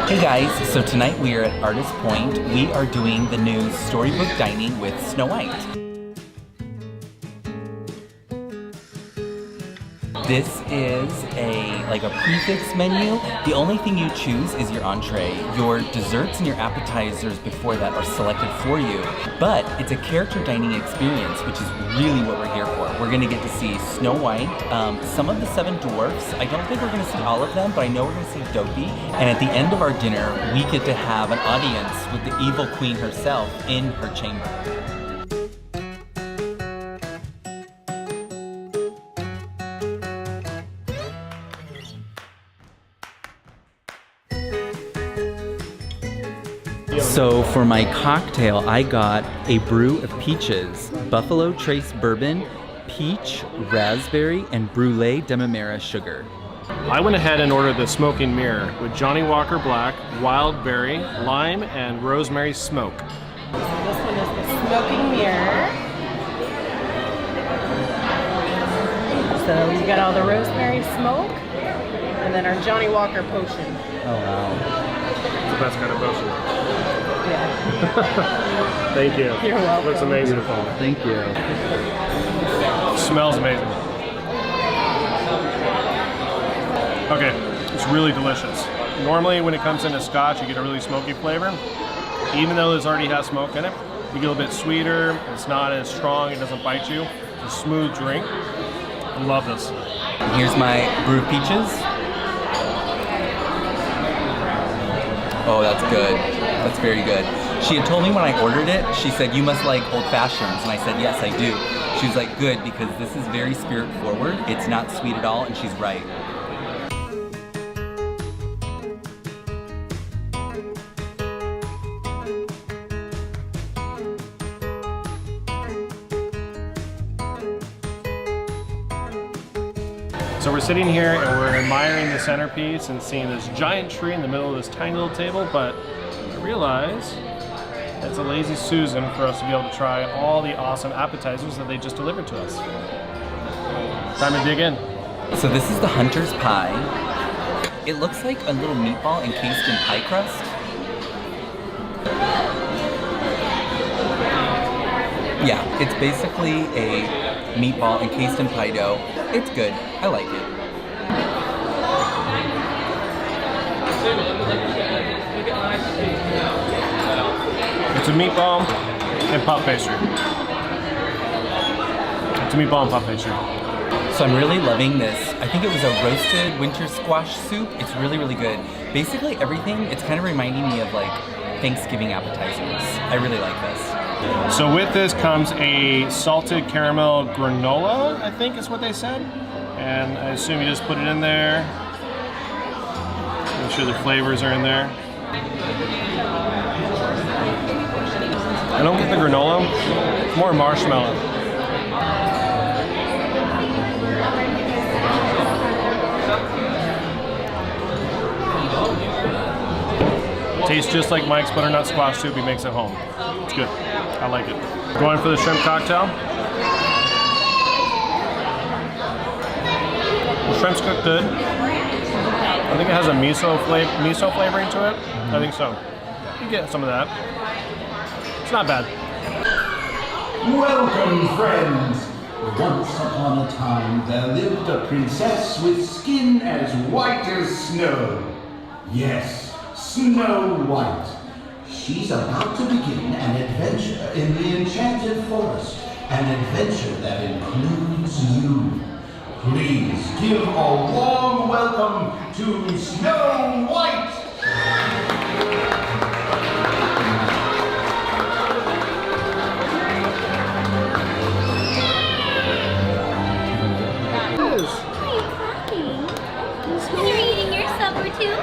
Hey guys, so tonight we are at Artist Point. We are doing the new Storybook dining with Snow White. This is a prefix menu. The only thing you choose is your entree. Your desserts and your appetizers before that are selected for you. But it's a character dining experience, which is really what we're here for. We're gonna get to see Snow White, some of the 7 dwarfs. I don't think we're gonna see all of them, but I know we're gonna see Dopey. And at the end of our dinner, we get to have an audience with the evil queen herself in her chamber. So for my cocktail, I got a brew of peaches, Buffalo Trace Bourbon, peach, raspberry, and brulee demerara sugar. I went ahead and ordered the Smoking Mirror with Johnny Walker Black, wild berry, lime, and rosemary smoke. So this one is the Smoking Mirror. So you got all the rosemary smoke, and then our Johnny Walker potion. Oh wow. It's the best kind of potion. Yeah. Thank you. You're welcome. Looks amazing. Beautiful. Thank you. Smells amazing. Okay, it's really delicious. Normally when it comes into Scotch, you get a really smoky flavor. Even though this already has smoke in it, you get a little bit sweeter. It's not as strong. It doesn't bite you. It's a smooth drink. I love this. Here's my brew of peaches. Oh, that's good. That's very good. She had told me when I ordered it, she said, you must like old fashions. And I said, yes, I do. She was like, good, because this is very spirit forward. It's not sweet at all, and she's right. So we're sitting here and we're admiring the centerpiece and seeing this giant tree in the middle of this tiny little table, but I realize it's a lazy Susan for us to be able to try all the awesome appetizers that they just delivered to us. Time to dig in. So this is the Hunter's Pie. It looks like a little meatball encased in pie crust. Yeah, it's basically a meatball encased in pie dough. It's good. I like it. It's a meatball and puff pastry. It's a meatball and puff pastry. So I'm really loving this. I think it was a roasted winter squash soup. It's really, really good. Basically everything, it's kind of reminding me of like Thanksgiving appetizers. I really like this. So with this comes a salted caramel granola, I think is what they said. And I assume you just put it in there. Make sure the flavors are in there. I don't get the granola, it's more marshmallow. Tastes just like Mike's butternut squash soup he makes at home. It's good. I like it. Going for the shrimp cocktail. The shrimp's cooked good. I think it has a miso flavoring to it. I think so. You get some of that. It's not bad. Welcome, friends! Once upon a time, there lived a princess with skin as white as snow. Yes, Snow White. She's about to begin an adventure in the enchanted forest. An adventure that includes you. Please give a warm welcome to Snow White! Too.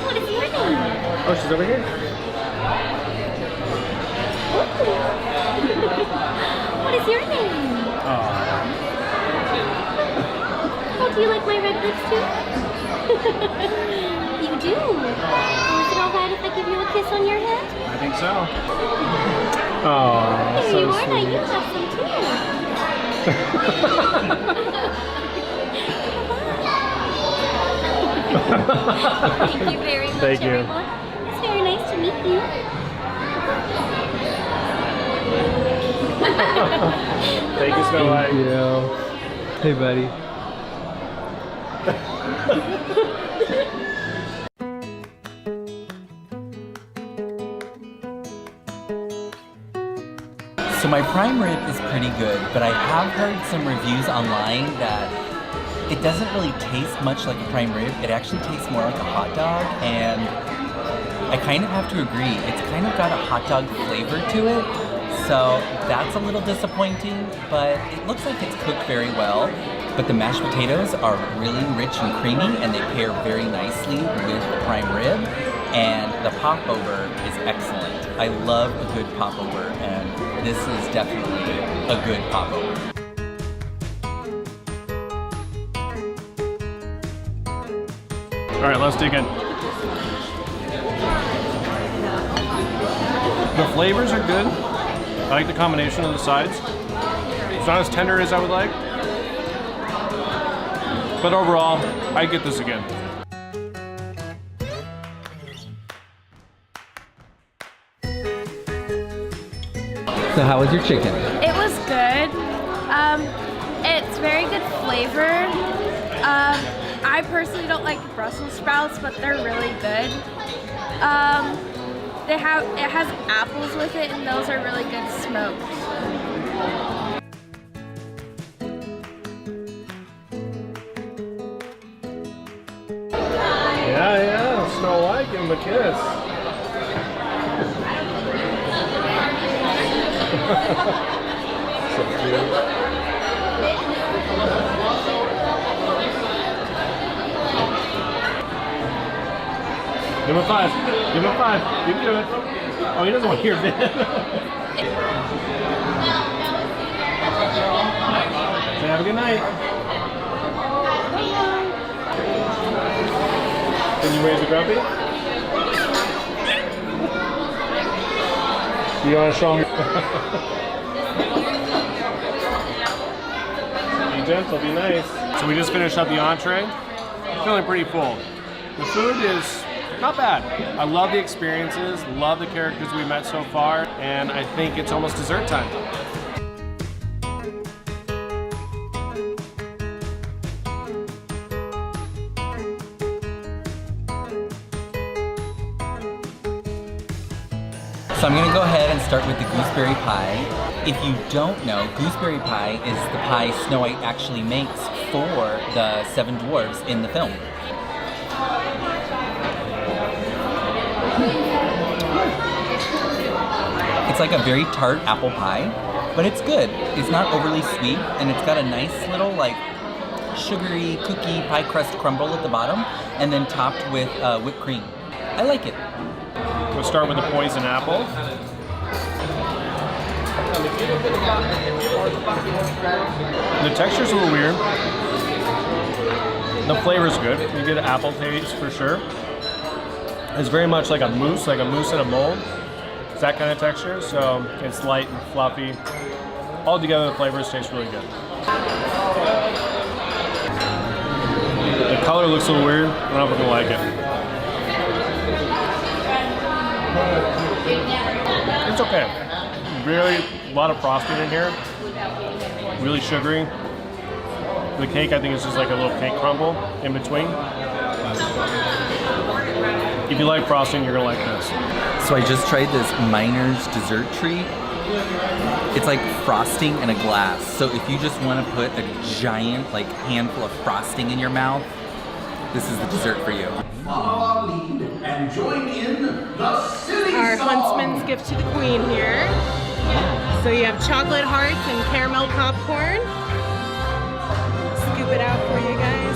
What is your name? Oh, she's over here. What is your name? Oh, do you like my red lips too? You do? Oh, is it alright if I give you a kiss on your head? I think so. Oh, Here so you are, sweet. now you have some too. Thank you very much, Thank you. everyone. It's very nice to meet you. Thank you, Snow White. Yeah. Hey, buddy. So my prime rib is pretty good, but I have heard some reviews online that it doesn't really taste much like a prime rib. It actually tastes more like a hot dog, and I kind of have to agree. It's kind of got a hot dog flavor to it, so that's a little disappointing, but it looks like it's cooked very well. But the mashed potatoes are really rich and creamy, and they pair very nicely with the prime rib, and the popover is excellent. I love a good popover, and this is definitely a good popover. All right, let's dig in. The flavors are good. I like the combination of the sides. It's not as tender as I would like. But overall, I get this again. So how was your chicken? It was good. It's very good flavor. I personally don't like Brussels sprouts, but they're really good. It has apples with it, and those are really good smoked. Yeah, Snow White, give him a kiss. So cute. Give him a 5. Give him a 5. You can do it. Oh, he doesn't want to hear that. Say have a good night. Can you raise the grumpy? You want to show him? Be gentle, be nice. So we just finished up the entree. Feeling pretty full. The food is not bad. I love the experiences, love the characters we met so far, and I think it's almost dessert time. So I'm gonna go ahead and start with the gooseberry pie. If you don't know, gooseberry pie is the pie Snow White actually makes for the 7 dwarves in the film. It's like a very tart apple pie, but it's good. It's not overly sweet, and it's got a nice little like sugary cookie pie crust crumble at the bottom, and then topped with whipped cream. I like it. We'll start with the poison apple. The texture's a little weird. The flavor's good. You get an apple taste for sure. It's very much like a mousse in a mold. It's that kind of texture, so it's light and fluffy. All together, the flavors taste really good. The color looks a little weird. I don't know if I'm gonna like it. It's okay. Really, a lot of frosting in here. Really sugary. The cake, I think, is just like a little cake crumble in between. If you like frosting, you're gonna like this. So I just tried this Miner's dessert treat. It's like frosting in a glass. So if you just want to put a giant like handful of frosting in your mouth, this is the dessert for you. Follow our lead and join in the silly Our song. huntsman's gift to the queen here. So you have chocolate hearts and caramel popcorn. Scoop it out for you guys.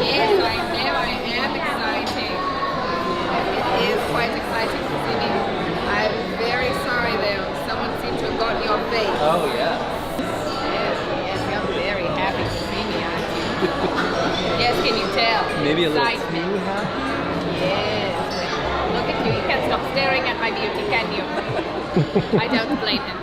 Yes, I am exciting. It is quite exciting to see me. I'm very sorry though. Someone seemed to have gotten your face. Oh yeah. Yes, you're very happy to see me, aren't you? Yes, can you tell? Maybe a little Excitement. too happy. Yes. Look at you. You can't stop staring at my beauty, can you? I don't blame him.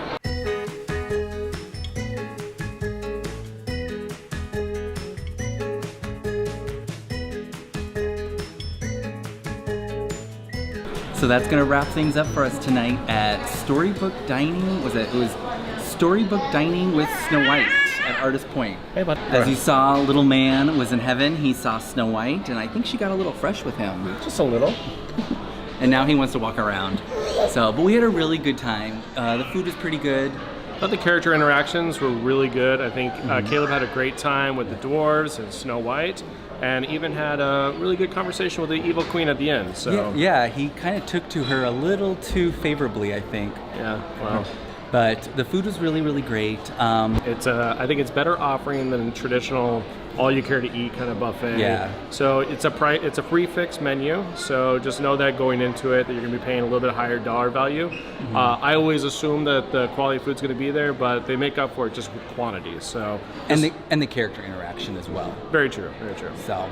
So that's gonna wrap things up for us tonight at Storybook Dining. It was Storybook Dining with Snow White at Artist Point. Hey, bud. As you saw, little man was in heaven. He saw Snow White, and I think she got a little fresh with him. Just a little. And now he wants to walk around. So, but we had a really good time. The food was pretty good. I thought the character interactions were really good. I think Caleb had a great time with the dwarves and Snow White, and even had a really good conversation with the evil queen at the end. So yeah, he kind of took to her a little too favorably, I think. yeah, well. But the food was really, really great. It's I think it's better offering than traditional all-you-care-to-eat kind of buffet. Yeah. So it's a free fixed menu. So just know that going into it that you're going to be paying a little bit higher dollar value. I always assume that the quality food's going to be there, but they make up for it just with quantity. So and the character interaction as well. very true, very true. So,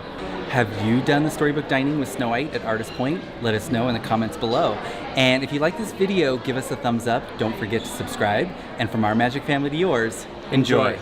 have you done the Storybook Dining with Snow White at Artist Point? Let us know in the comments below. And if you like this video, give us a thumbs up. Don't forget to subscribe. And from our magic family to yours, enjoy.